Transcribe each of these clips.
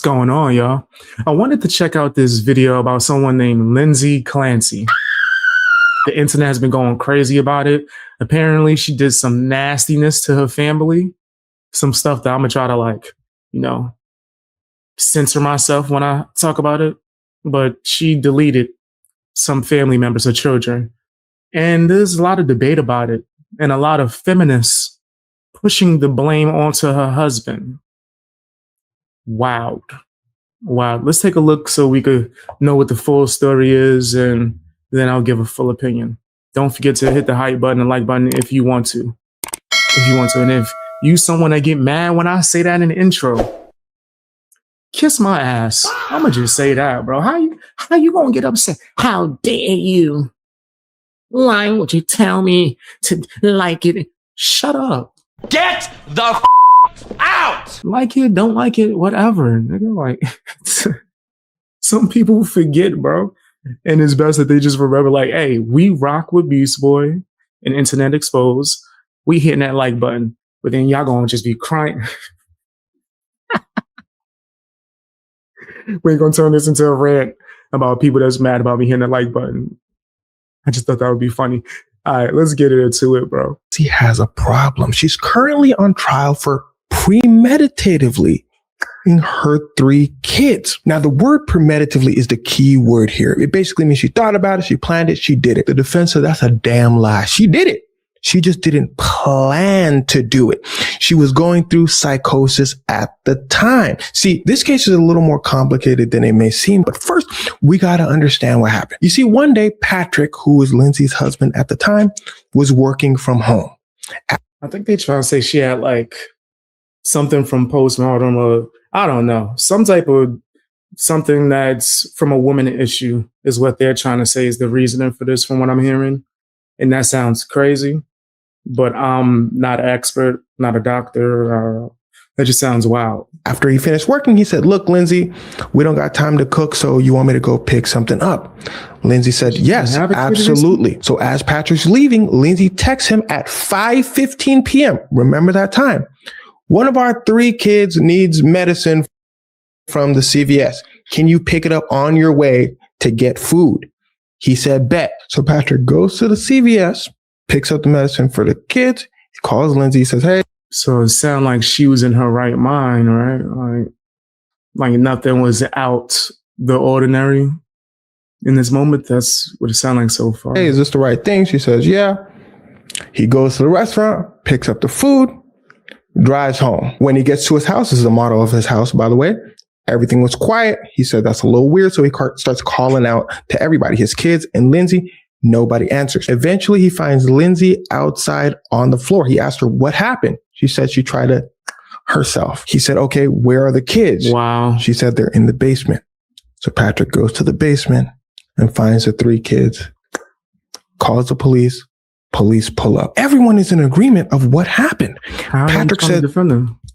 going on, y'all? I wanted to check out this video about someone named Lindsay Clancy. The internet has been going crazy about it. Apparently, she did some nastiness to her family. Some stuff that I'm gonna try to censor myself when I talk about it. But she deleted some family members, her children. And there's a lot of debate about it and a lot of feminists pushing the blame onto her husband. Wow. Let's take a look so we could know what the full story is, and then I'll give a full opinion. Don't forget to hit the hype button and like button if you want to. And if you someone that get mad when I say that in the intro, kiss my ass. I'ma just say that, bro. How you gonna get upset? How dare you? Why would you tell me to like it? Shut up. Get the out! Like it, don't like it, whatever. Nigga, some people forget, bro. And it's best that they just remember, hey, we rock with Beast Boy and Internet Exposed. We hitting that like button, but then y'all gonna just be crying. We ain't gonna turn this into a rant about people that's mad about me hitting that like button. I just thought that would be funny. All right, let's get into it, bro. She has a problem. She's currently on trial for premeditatively killing her 3 kids. Now, the word premeditatively is the key word here. It basically means she thought about it, she planned it, she did it. The defense said that's a damn lie. She did it. She just didn't plan to do it. She was going through psychosis at the time. See, this case is a little more complicated than it may seem, but first we got to understand what happened. You see, one day, Patrick, who was Lindsay's husband at the time, was working from home. I think they try to say she had something from postmortem, or I don't know, some type of something that's from a woman issue is what they're trying to say is the reasoning for this from what I'm hearing. And that sounds crazy. But I'm not an expert, not a doctor. That just sounds wild. After he finished working, he said, "Look, Lindsay, we don't got time to cook, so you want me to go pick something up?" Lindsay said, "Yes, absolutely." So as Patrick's leaving, Lindsay texts him at 5:15 p.m. Remember that time. "One of our 3 kids needs medicine from the CVS. Can you pick it up on your way to get food?" He said, "Bet." So Patrick goes to the CVS, picks up the medicine for the kids. He calls Lindsay, says, "Hey." So it sounded like she was in her right mind, right? Like nothing was out the ordinary in this moment. That's what it sounded like so far. "Hey, is this the right thing?" She says, "Yeah." He goes to the restaurant, picks up the food, drives home. When he gets to his house, this is the motto of his house, by the way, everything was quiet. He said that's a little weird. So he starts calling out to everybody, his kids and Lindsay. Nobody answers. Eventually, he finds Lindsay outside on the floor. He asked her what happened. She said she tried to herself. He said, "Okay, where are the kids?" Wow. She said they're in the basement. So Patrick goes to the basement and finds the 3 kids, calls the police. Police pull up. Everyone is in agreement of what happened. Patrick said,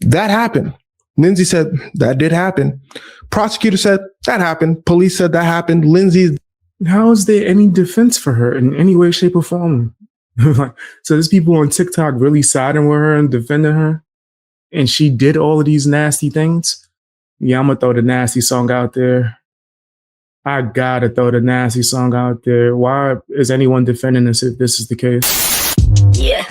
"That happened." Lindsay said, "That did happen." Prosecutor said, "That happened." Police said, "That happened." Lindsay. How is there any defense for her in any way, shape, or form? So there's people on TikTok really siding with her and defending her, and she did all of these nasty things. Yeah, I'm gonna throw the nasty song out there. I gotta throw the nasty song out there. Why is anyone defending this if this is the case? Yeah.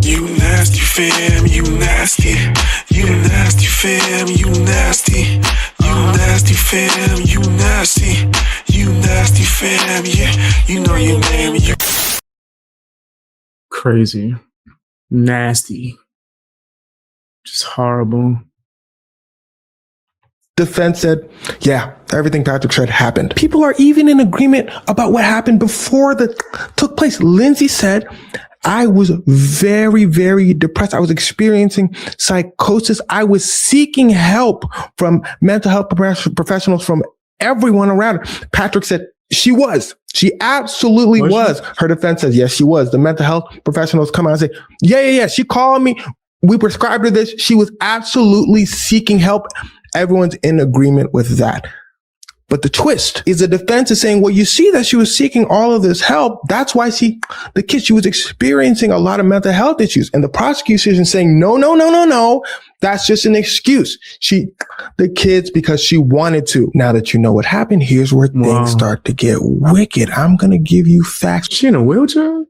You nasty fam, you nasty. You nasty fam, you nasty. You nasty fam, you nasty. You nasty fam, yeah. You know your name. You crazy, nasty, just horrible. Defense said, "Yeah, everything Patrick said happened." People are even in agreement about what happened before that took place. Lindsay said, "I was very, very depressed. I was experiencing psychosis. I was seeking help from mental health professionals, from everyone around her." Patrick said, "She was. She absolutely was." Her defense says, "Yes, she was." The mental health professionals come out and say, yeah. She called me. We prescribed her this. She was absolutely seeking help. Everyone's in agreement with that. But the twist is the defense is saying, well, you see that she was seeking all of this help. That's why she was experiencing a lot of mental health issues. And the prosecution is saying, no. That's just an excuse. The kids, because she wanted to. Now that you know what happened, here's where things start to get wicked. I'm going to give you facts. She in a wheelchair?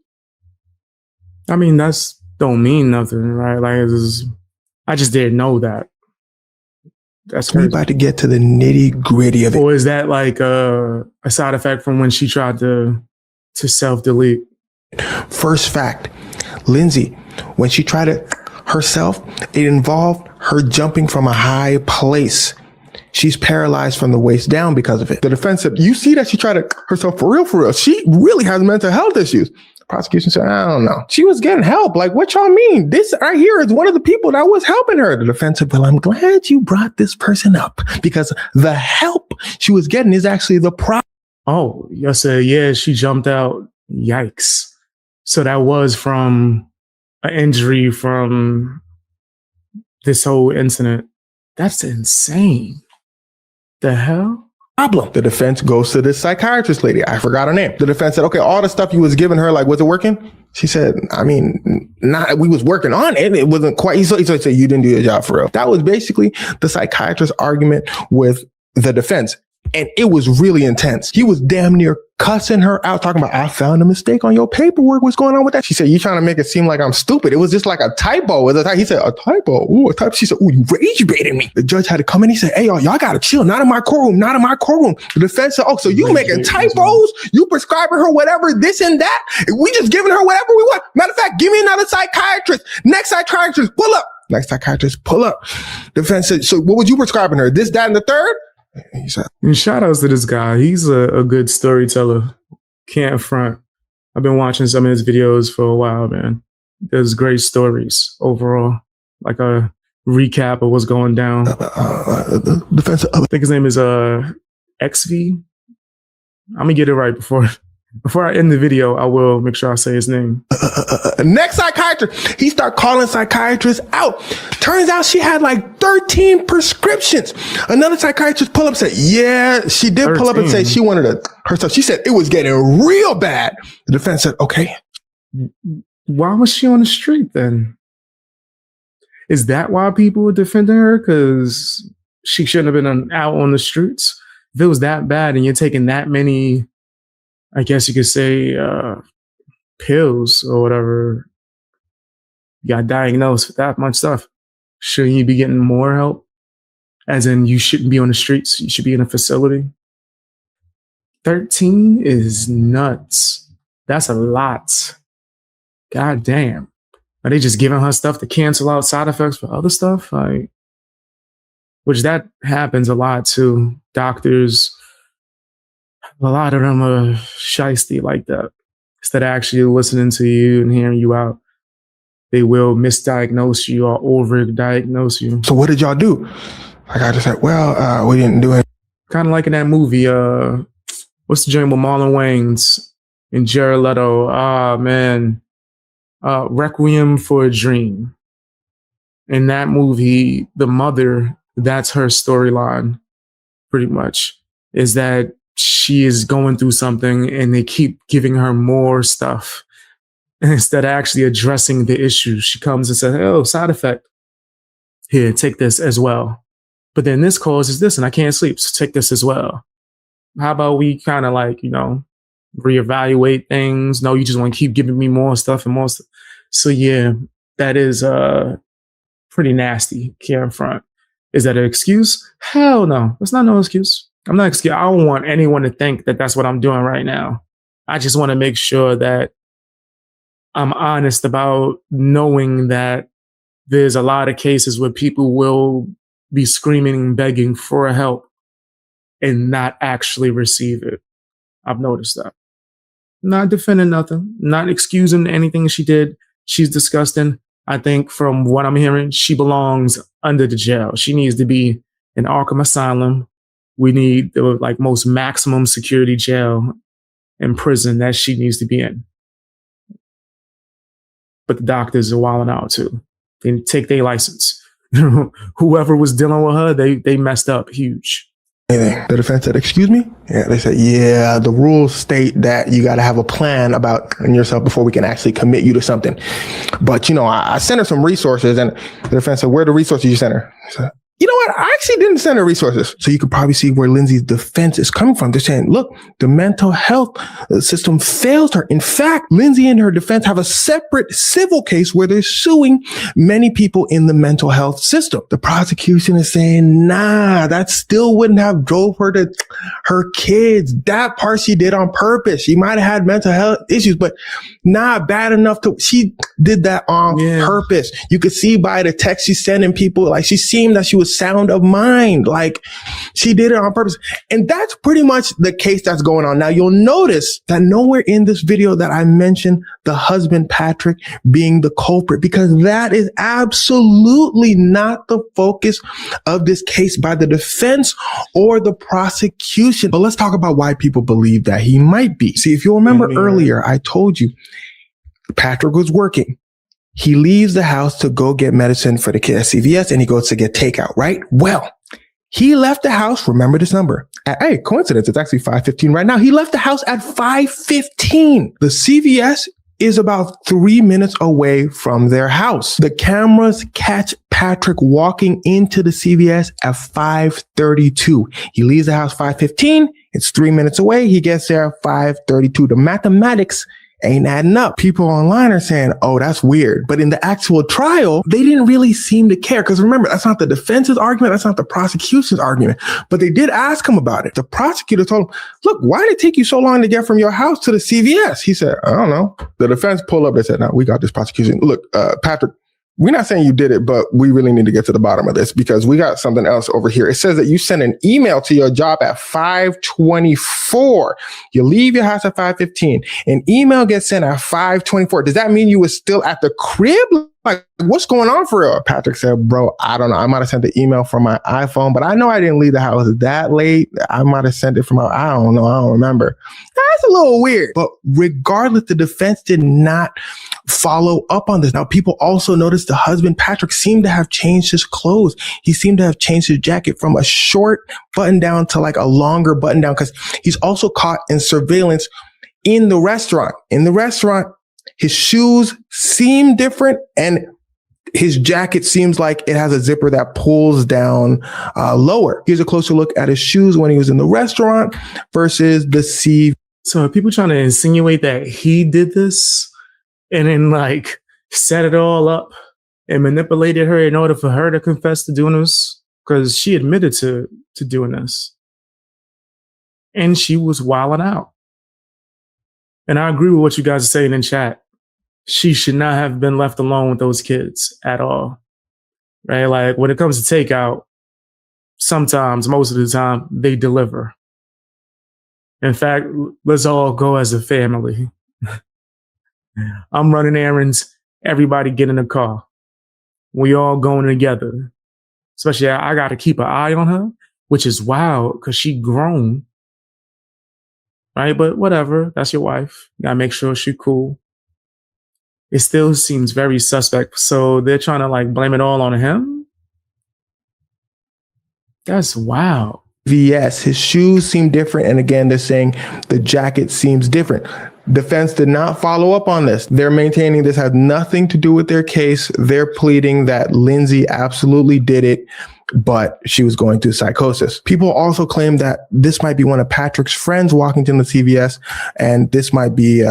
I mean, that's don't mean nothing, right? Like, I just didn't know that. That's we're about to get to the nitty gritty of it. Or is that like a side effect from when she tried to self-delete? First fact, Lindsay, when she tried it herself, it involved her jumping from a high place. She's paralyzed from the waist down because of it. The defense said, you see that she tried it herself for real. She really has mental health issues. Prosecution said, I don't know. She was getting help. Like, what y'all mean? This right here is one of the people that was helping her. The defense said, well, I'm glad you brought this person up because the help she was getting is actually the problem. Oh, you said, yeah, she jumped out. Yikes. So that was from an injury from this whole incident. That's insane. The hell? Problem. The defense goes to this psychiatrist lady. I forgot her name. The defense said, okay, all the stuff you was giving her, like, was it working? She said, I mean, we was working on it. It wasn't quite. He said, you didn't do your job for real. That was basically the psychiatrist's argument with the defense. And it was really intense. He was damn near cussing her out, talking about, I found a mistake on your paperwork. What's going on with that? She said, you trying to make it seem like I'm stupid. It was just like a typo. He said, a typo? Ooh, a typo. She said, ooh, you rage baiting me. The judge had to come in. He said, hey, y'all got to chill. Not in my courtroom. The defense said, oh, so you making typos? You prescribing her whatever, this and that? We just giving her whatever we want. Matter of fact, give me another psychiatrist. Next psychiatrist, pull up. Next psychiatrist, pull up. Defense said, so what was you prescribing her? This, that, and the third? And shout outs to this guy. He's a good storyteller. Can't front. I've been watching some of his videos for a while, man. There's great stories overall. Like a recap of what's going down. I think his name is XV. I'm gonna get it right before I end the video. I will make sure I say his name. Next psychiatrist, he start calling psychiatrists out. Turns out she had like 13 prescriptions. Another psychiatrist pull up and said, yeah, she did 13. Pull up and say she wanted herself. She said it was getting real bad. The defense said, okay. Why was she on the street then? Is that why people were defending her? Because she shouldn't have been out on the streets? If it was that bad and you're taking that many, I guess you could say, pills or whatever, you got diagnosed with that much stuff, shouldn't you be getting more help? As in, you shouldn't be on the streets. You should be in a facility. 13 is nuts. That's a lot. God damn. Are they just giving her stuff to cancel out side effects for other stuff? Like, which that happens a lot too. Doctors, a lot of them are shiesty like that. Instead of actually listening to you and hearing you out, they will misdiagnose you or overdiagnose you. So what did y'all do? Like I just said, well, we didn't do it. Kind of like in that movie, what's the joint with Marlon Wayans and Jared Leto? Man, Requiem for a Dream. In that movie, the mother, that's her storyline, pretty much, is that she is going through something and they keep giving her more stuff. And instead of actually addressing the issue, she comes and says, oh, side effect. Here, take this as well. But then this causes this and I can't sleep, so take this as well. How about we kind of like, reevaluate things? No, you just want to keep giving me more stuff and more stuff. So yeah, that is pretty nasty. Care front. Is that an excuse? Hell no. That's not no excuse. I'm not excuse. I don't want anyone to think that that's what I'm doing right now. I just want to make sure that I'm honest about knowing that there's a lot of cases where people will be screaming and begging for help and not actually receive it. I've noticed that. Not defending nothing, not excusing anything she did. She's disgusting. I think from what I'm hearing, she belongs under the jail. She needs to be in Arkham Asylum. We need the most maximum security jail and prison that she needs to be in. But the doctors are wilding out too. They take their license. Whoever was dealing with her, they messed up huge. anything. The defense said, excuse me? Yeah, they said, yeah, the rules state that you got to have a plan about yourself before we can actually commit you to something. But, I sent her some resources, and the defense said, where are the resources you sent her? I said, you know what? I actually didn't send her resources. So you could probably see where Lindsay's defense is coming from. They're saying, look, the mental health system fails her. In fact, Lindsay and her defense have a separate civil case where they're suing many people in the mental health system. The prosecution is saying, nah, that still wouldn't have drove her to her kids. That part she did on purpose. She might have had mental health issues, but not bad enough she did that on purpose. You could see by the text she's sending people, like she seemed that she was sound of mind, like she did it on purpose. And that's pretty much the case that's going on. Now you'll notice that nowhere in this video that I mentioned the husband, Patrick, being the culprit, because that is absolutely not the focus of this case by the defense or the prosecution. But let's talk about why people believe that he might be. See, if you'll remember earlier, I told you Patrick was working. He leaves the house to go get medicine for the kid at CVS, and he goes to get takeout, right? Well, he left the house. Remember this number. Hey, coincidence. It's actually 5:15 right now. He left the house at 5:15. The CVS is about 3 minutes away from their house. The cameras catch Patrick walking into the CVS at 5:32. He leaves the house 5:15. It's 3 minutes away. He gets there at 5:32. The mathematics ain't adding up. People online are saying, oh, that's weird. But in the actual trial, they didn't really seem to care. Because remember, that's not the defense's argument. That's not the prosecution's argument. But they did ask him about it. The prosecutor told him, look, why did it take you so long to get from your house to the CVS? He said, I don't know. The defense pulled up and said, no, we got this prosecution. Look, Patrick, we're not saying you did it, but we really need to get to the bottom of this because we got something else over here. It says that you sent an email to your job at 5:24. You leave your house at 5:15. An email gets sent at 5:24. Does that mean you were still at the crib? Like, what's going on for real? Patrick said, bro, I don't know. I might have sent the email from my iPhone, but I know I didn't leave the house that late. I might have sent it from I don't know. I don't remember. That's a little weird. But regardless, the defense did not follow up on this. Now, people also noticed the husband, Patrick, seemed to have changed his clothes. He seemed to have changed his jacket from a short button down to like a longer button down because he's also caught in surveillance in the restaurant. In the restaurant, his shoes seem different and his jacket seems like it has a zipper that pulls down lower. Here's a closer look at his shoes when he was in the restaurant versus the C. So are people trying to insinuate that he did this and then like set it all up and manipulated her in order for her to confess to doing this? Because she admitted to doing this. And she was wilding out. And I agree with what you guys are saying in chat. She should not have been left alone with those kids at all. Right? Like when it comes to takeout, sometimes, most of the time, they deliver. In fact, let's all go as a family. I'm running errands. Everybody get in a car. We all going together. Especially, I got to keep an eye on her, which is wild because she grown. Right? But whatever. That's your wife. You got to make sure she's cool. It still seems very suspect. So they're trying to like blame it all on him. That's wild. Yes, his shoes seem different. And again, they're saying the jacket seems different. Defense did not follow up on this. They're maintaining this had nothing to do with their case. They're pleading that Lindsay absolutely did it, but she was going through psychosis. People also claim that this might be one of Patrick's friends walking to the CVS, and this might be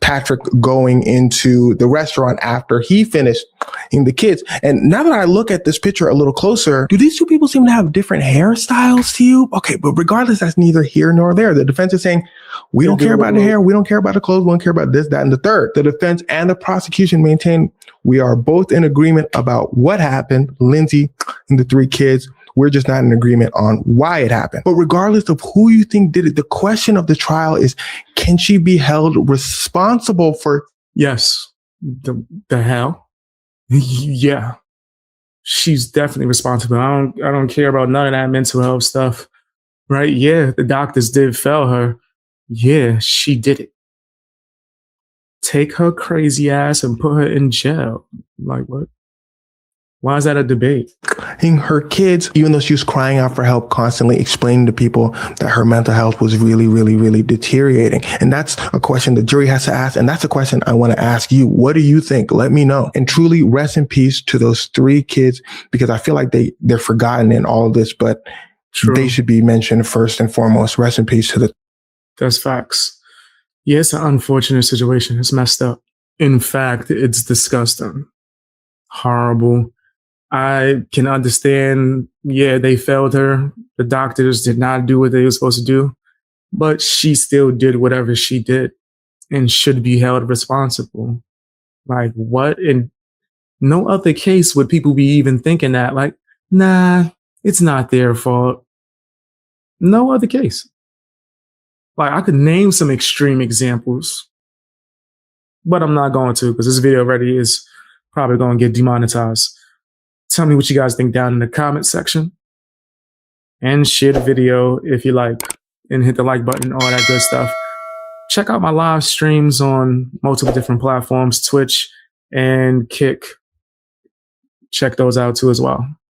Patrick going into the restaurant after he finished in the kids. And now that I look at this picture a little closer, do these two people seem to have different hairstyles to you? Okay, but regardless, that's neither here nor there. The defense is saying, we don't care about the hair. We don't care about the clothes. We don't care about this, that, and the third. The defense and the prosecution maintain we are both in agreement about what happened, Lindsay and the three kids. We're just not in agreement on why it happened. But regardless of who you think did it, the question of the trial is, can she be held responsible for? Yes. The hell? Yeah. She's definitely responsible. I don't care about none of that mental health stuff. Right? Yeah, the doctors did fail her. Yeah, she did it. Take her crazy ass and put her in jail. Like what? Why is that a debate? Her kids, even though she was crying out for help, constantly explaining to people that her mental health was really, really, really deteriorating. And that's a question the jury has to ask. And that's a question I want to ask you. What do you think? Let me know. And truly rest in peace to those 3 kids, because I feel like they're forgotten in all of this, but True. They should be mentioned first and foremost. Rest in peace to the. That's facts. Yeah, it's an unfortunate situation. It's messed up. In fact, it's disgusting. Horrible. I can understand, yeah, they failed her. The doctors did not do what they were supposed to do, but she still did whatever she did and should be held responsible. Like, what? In no other case would people be even thinking that. Like, nah, it's not their fault. No other case. Like, I could name some extreme examples, but I'm not going to, because this video already is probably going to get demonetized. Tell me what you guys think down in the comment section, and share the video if you like, and hit the like button, all that good stuff. Check out my live streams on multiple different platforms, Twitch and Kick. Check those out too as well.